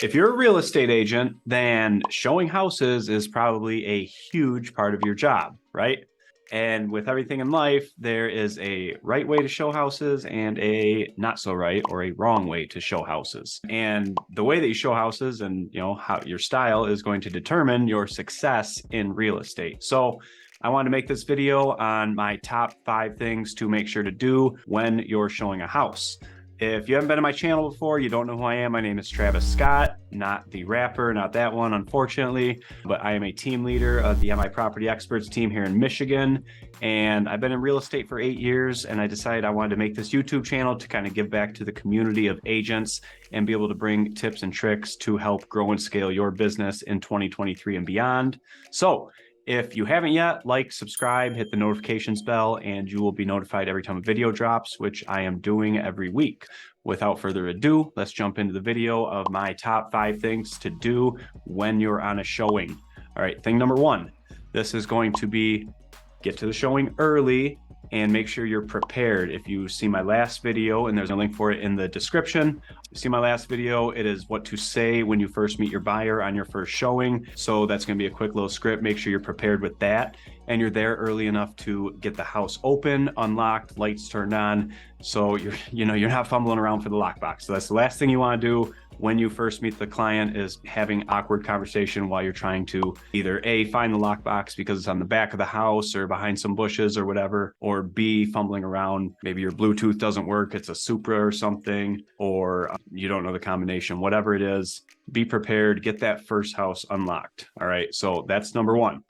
If you're a real estate agent, then showing houses is probably a huge part of your job, right? And with everything in life, there is a right way to show houses and a not so right or a wrong way to show houses. And the way that you show houses and how your style is going to determine your success in real estate. So I wanted to make this video on my top 5 things to make sure to do when you're showing a house. If you haven't been to my channel before, you don't know who I am. My name is Travis Scott, not the rapper, not that one, unfortunately, but I am a team leader of the MI Property Experts team here in Michigan. And I've been in real estate for 8 years, and I decided I wanted to make this YouTube channel to kind of give back to the community of agents and be able to bring tips and tricks to help grow and scale your business in 2023 and beyond. So if you haven't yet, like, subscribe, hit the notifications bell, and you will be notified every time a video drops, which I am doing every week. Without further ado, let's jump into the video of my top 5 things to do when you're on a showing. All right, thing number 1, this is going to be get to the showing early and make sure you're prepared. If you see my last video, and there's a link for it in the description, you see my last video, it is what to say when you first meet your buyer on your first showing. So that's gonna be a quick little script. Make sure you're prepared with that and you're there early enough to get the house open, unlocked, lights turned on. So you're not fumbling around for the lockbox. So that's the last thing you wanna do when you first meet the client, is having awkward conversation while you're trying to either A, find the lockbox because it's on the back of the house or behind some bushes or whatever, or B, fumbling around. Maybe your Bluetooth doesn't work, it's a Supra or something, or you don't know the combination, whatever it is. Be prepared, get that first house unlocked. All right, so that's number 1.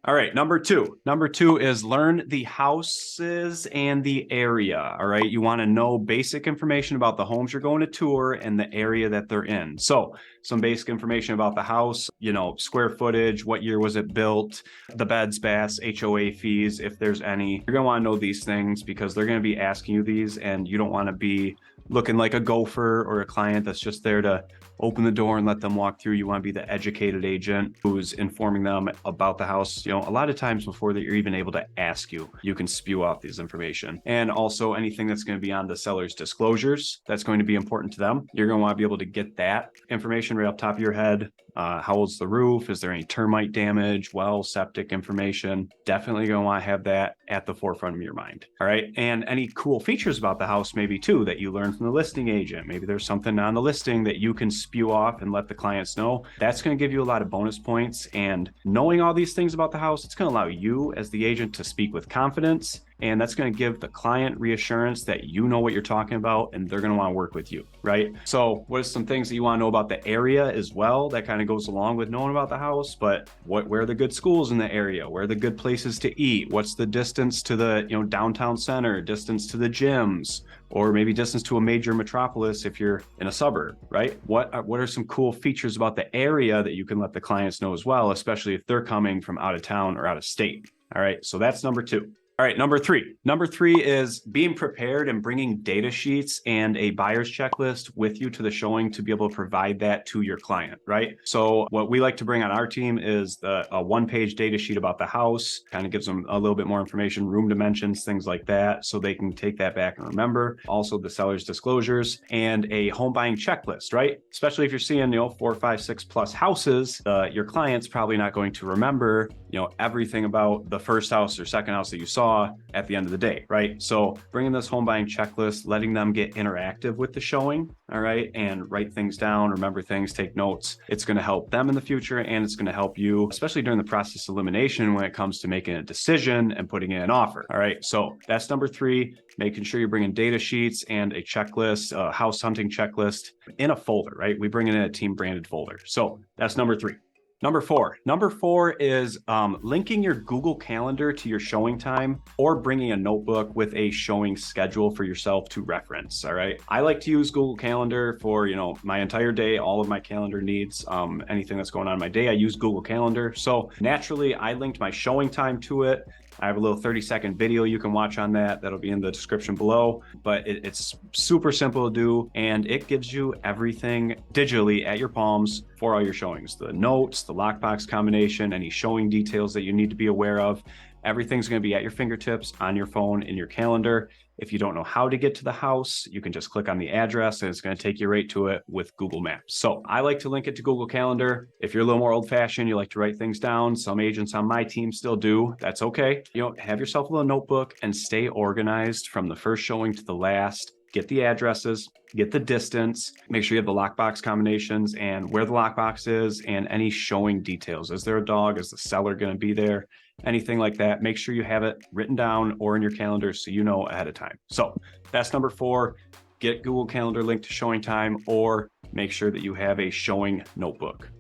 All right, number two is learn the houses and the area. All right, you want to know basic information about the homes you're going to tour and the area that they're in. So some basic information about the house, square footage, what year was it built, the beds, baths, HOA fees, if there's any. You're gonna want to know these things because they're going to be asking you these, and you don't want to be looking like a gopher or a client that's just there to open the door and let them walk through. You want to be the educated agent who's informing them about the house. A lot of times before that you're even able to ask you can spew off this information. And also anything that's going to be on the seller's disclosures, that's going to be important to them. You're going to want to be able to get that information right off the top of your head. How old's the roof? Is there any termite damage? Well, septic information. Definitely going to want to have that at the forefront of your mind. All right. And any cool features about the house, maybe too, that you learned from the listing agent. Maybe there's something on the listing that you can spew off and let the clients know. That's going to give you a lot of bonus points. And knowing all these things about the house, it's going to allow you as the agent to speak with confidence. And that's going to give the client reassurance that you know what you're talking about and they're going to want to work with you, right? So what are some things that you want to know about the area as well? That kind of goes along with knowing about the house, but where are the good schools in the area? Where are the good places to eat? What's the distance to the downtown center, distance to the gyms, or maybe distance to a major metropolis if you're in a suburb, right? What are some cool features about the area that you can let the clients know as well, especially if they're coming from out of town or out of state? All right, so that's number 2. All right, number 3. Number 3 is being prepared and bringing data sheets and a buyer's checklist with you to the showing to be able to provide that to your client, right? So what we like to bring on our team is a 1-page data sheet about the house, kind of gives them a little bit more information, room dimensions, things like that, so they can take that back and remember. Also the seller's disclosures and a home buying checklist, right? Especially if you're seeing 4, 5, 6 plus houses, your client's probably not going to remember everything about the first house or second house that you saw at the end of the day, right? So bringing this home buying checklist, letting them get interactive with the showing, all right, and write things down, remember things, take notes. It's going to help them in the future, and it's going to help you, especially during the process of elimination when it comes to making a decision and putting in an offer. All right, so that's number 3, making sure you're bringing data sheets and a checklist, a house hunting checklist in a folder, right? We bring it in a team branded folder. So that's number 3. Number four is linking your Google Calendar to your showing time, or bringing a notebook with a showing schedule for yourself to reference. All right. I like to use Google Calendar for, my entire day, all of my calendar needs, anything that's going on in my day, I use Google Calendar. So naturally I linked my showing time to it. I have a little 30-second video you can watch on that. That'll be in the description below, but it's super simple to do, and it gives you everything digitally at your palms for all your showings. The notes, the lockbox combination, any showing details that you need to be aware of. Everything's going to be at your fingertips on your phone, in your calendar, If you don't know how to get to the house, you can just click on the address and it's going to take you right to it with Google Maps. So I like to link it to Google Calendar. If you're a little more old fashioned, you like to write things down. Some agents on my team still do. That's okay. Have yourself a little notebook and stay organized from the first showing to the last. Get the addresses, get the distance, make sure you have the lockbox combinations and where the lockbox is and any showing details. Is there a dog? Is the seller going to be there? Anything like that. Make sure you have it written down or in your calendar so you know ahead of time. So that's number 4. Get Google Calendar linked to showing time or make sure that you have a showing notebook.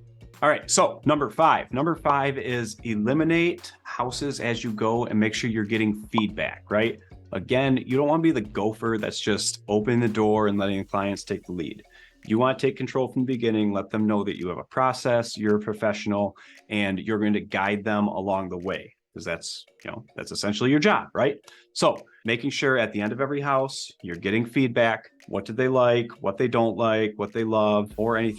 All right, so number 5. Number 5 is eliminate houses as you go and make sure you're getting feedback, right? Again, you don't want to be the gopher that's just opening the door and letting the clients take the lead. You want to take control from the beginning, let them know that you have a process, you're a professional, and you're going to guide them along the way, because that's essentially your job, right? So making sure at the end of every house, you're getting feedback. What did they like? What they don't like? What they love? Or any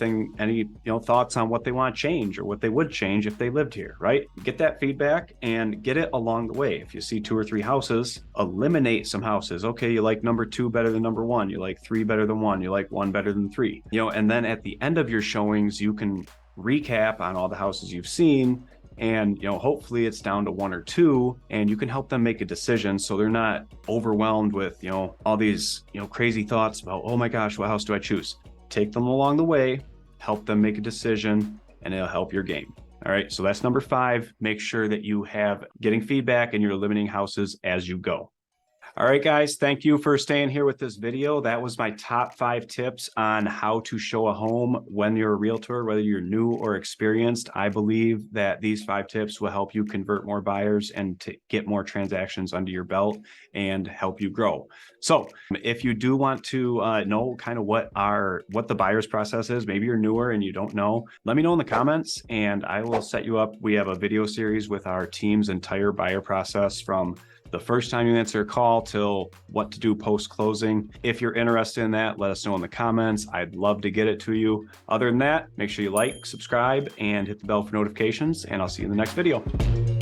thoughts on what they want to change or what they would change if they lived here, right? Get that feedback and get it along the way. If you see 2 or 3 houses, eliminate some houses. Okay, you like number 2 better than number 1. You like 3 better than 1. You like 1 better than 3. And then at the end of your showings, you can recap on all the houses you've seen. And hopefully it's down to 1 or 2 and you can help them make a decision so they're not overwhelmed with all these crazy thoughts about, oh my gosh, what house do I choose? Take them along the way, help them make a decision, and it'll help your game. All right, so that's number 5. Make sure that you have getting feedback and you're eliminating houses as you go. All right, guys, thank you for staying here with this video. That was my top 5 tips on how to show a home when you're a realtor, whether you're new or experienced. I believe that these 5 tips will help you convert more buyers and to get more transactions under your belt and help you grow. So if you do want to know kind of what the buyer's process is, maybe you're newer and you don't know, let me know in the comments and I will set you up. We have a video series with our team's entire buyer process from the first time you answer a call till what to do post-closing. If you're interested in that, let us know in the comments. I'd love to get it to you. Other than that, make sure you like, subscribe, and hit the bell for notifications, and I'll see you in the next video.